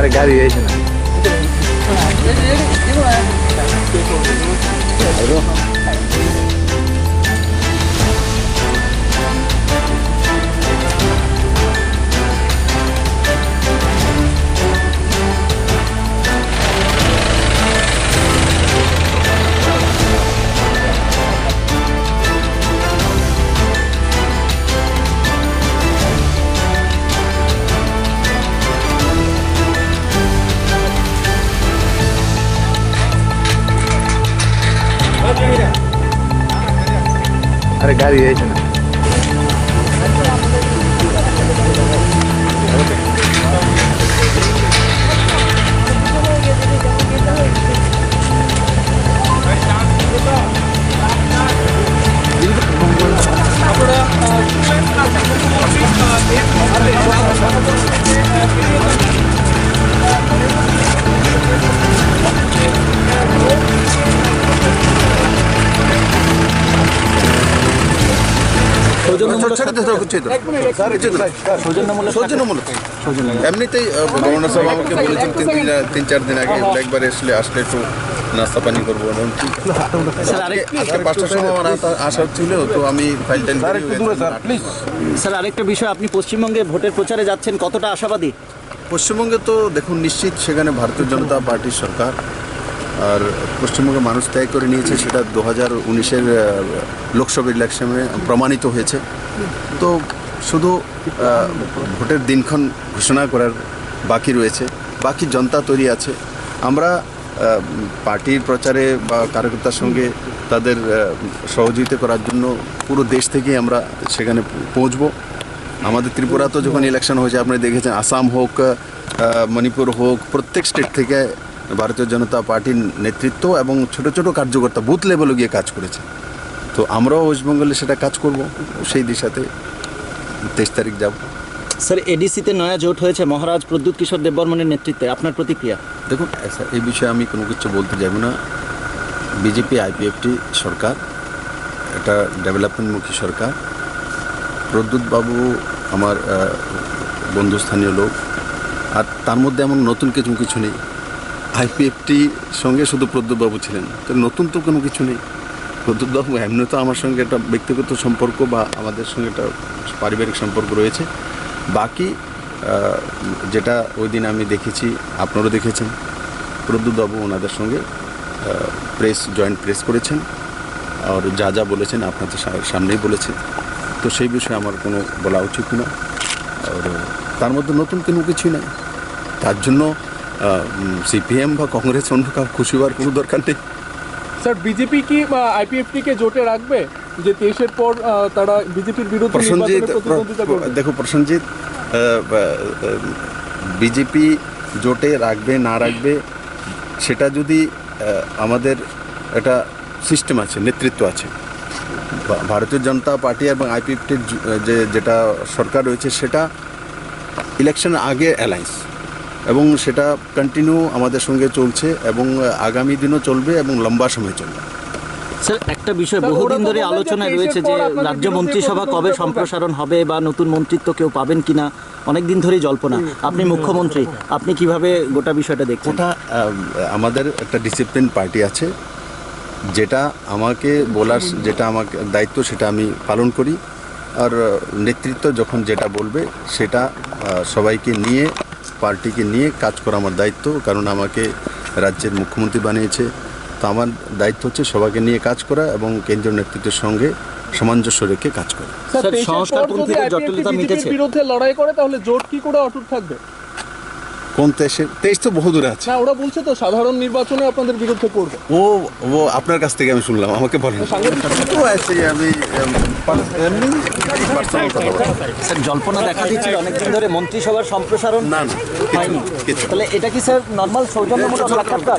আরে গাড়ি এসে না আরে গাড়ি এসে না এমনিতেই গভর্নর সাহেব আমাকে বলেছেন 3-4 দিন আগে একবার আসলে একটু নাস্তা পানি করবো। আজকে 5টার সময় আমার আসা ছিল, তো আমি স্যার আরেকটা বিষয়, আপনি পশ্চিমবঙ্গে ভোটের প্রচারে যাচ্ছেন, কতটা আশাবাদী? পশ্চিমবঙ্গে তো দেখুন, নিশ্চিত সেখানে ভারতীয় জনতা পার্টির সরকার, আর পশ্চিমবঙ্গে মানুষ ত্যাগ করে নিয়েছে, সেটা 2019-এর লোকসভা ইলেকশনে প্রমাণিত হয়েছে। তো শুধু ভোটের দিনক্ষণ ঘোষণা করার বাকি রয়েছে, বাকি জনতা তৈরি আছে। আমরা পার্টির প্রচারে বা কার্যকর্তার সঙ্গে তাদের সহযোগিতা করার জন্য পুরো দেশ থেকেই আমরা সেখানে পৌঁছব। আমাদের ত্রিপুরাতেও যখন ইলেকশন হয়েছে, আপনি দেখেছেন, আসাম হোক, মণিপুর হোক, প্রত্যেক স্টেট থেকে ভারতীয় জনতা পার্টির নেতৃত্ব এবং ছোট ছোট কার্যকর্তা বুথ লেভেলে গিয়ে কাজ করেছে। তো আমরাও ওয়েস্টবেঙ্গলে সেটা কাজ করব, সেই দিশাতে 23 তারিখ যাব। স্যার এডিসিতে নয়া জোট হয়েছে মহারাজ প্রদ্যুৎ কিশোর দেববর্মনের নেতৃত্বে, আপনার প্রতিক্রিয়া? দেখুন, এই বিষয়ে আমি কোনো কিছু বলতে যাব না। বিজেপি আইপিএফটি সরকার, এটা ডেভেলপমেন্টমুখী সরকার। প্রদ্যুৎ বাবু আমার বন্ধুস্থানীয় লোক, আর তার মধ্যে এমন নতুন কিছু নেই। আইপিএফটি সঙ্গে শুধু প্রদ্যুৎবাবু ছিলেন, তো নতুন তো কোনো কিছু নেই। প্রদ্যুৎবাবু এমনি তো আমার সঙ্গে একটা ব্যক্তিগত সম্পর্ক বা আমাদের সঙ্গে একটা পারিবারিক সম্পর্ক রয়েছে। বাকি যেটা ওই দিন আমি দেখেছি, আপনারাও দেখেছেন, প্রদ্যুৎবাবু ওনাদের সঙ্গে জয়েন্ট প্রেস করেছেন, আর যা বলেছেন আপনাদের সামনেই বলেছেন। তো সেই বিষয়ে আমার কোনো বলা উচিত না, আর তার মধ্যে নতুন কোনো কিছুই নাই। তার জন্য সিপিএম বা কংগ্রেস অন্য কাউ খুশি হওয়ার কোনো দরকার নেই। স্যার বিজেপি কি আইপিএফটিকে জোটে রাখবে, যে 23-এর পর তারা বিজেপির বিরুদ্ধে প্রতিদ্বন্দ্বিতা করবে? দেখো প্রসেনজিৎ, বিজেপি জোটে রাখবে না রাখবে, সেটা যদি আমাদের একটা সিস্টেম আছে, নেতৃত্ব আছে। ভারতীয় জনতা পার্টি এবং আইপিএফটির যেটা সরকার রয়েছে, সেটা ইলেকশনের আগে অ্যালায়েন্স, এবং সেটা কন্টিনিউ আমাদের সঙ্গে চলছে এবং আগামী দিনও চলবে এবং লম্বা সময় চলবে। স্যার একটা বিষয় বহুদিন ধরে আলোচনায় রয়েছে যে রাজ্য মন্ত্রিসভা কবে সম্প্রসারণ হবে বা নতুন মন্ত্রিত্ব কেউ পাবেন কিনা, অনেক দিন ধরেই জল্পনা। আপনি মুখ্যমন্ত্রী, আপনি কিভাবে গোটা বিষয়টা দেখছেন? ওটা আমাদের একটা ডিসিপ্লিন পার্টি আছে, যেটা আমাকে বলার, যেটা আমাকে দায়িত্ব, সেটা আমি পালন করি। আর নেতৃত্ব যখন যেটা বলবে, সেটা সবাইকে নিয়ে, পার্টিকে নিয়ে কাজ করা আমার দায়িত্ব। কারণ আমাকে রাজ্যের মুখ্যমন্ত্রী বানিয়েছে, তো আমার দায়িত্ব হচ্ছে সবাইকে নিয়ে কাজ করা এবং কেন্দ্রীয় নেতৃত্বের সঙ্গে সামঞ্জস্য রেখে কাজ করা। সংস্কারপন্থীদের জটিলতা মিটেছে, বিরুদ্ধে লড়াই করে, তাহলে জোট কি করে অটুট থাকবে? কোন 23 তো বহু দূরে আছে। না, ওরা বলছে তো সাধারণ নির্বাচনে আপনাদের বিরুদ্ধে করবে। ও আপনার কাছ থেকে আমি শুনলাম, আমাকে বলেন। আমি স্যার জল্পনা দেখা দিচ্ছিল অনেকদিন ধরে মন্ত্রিসভার সম্প্রসারণ না হয়নি, তাহলে এটা কি স্যার নর্মাল সৌজন্যমূলক সাক্ষাৎকার?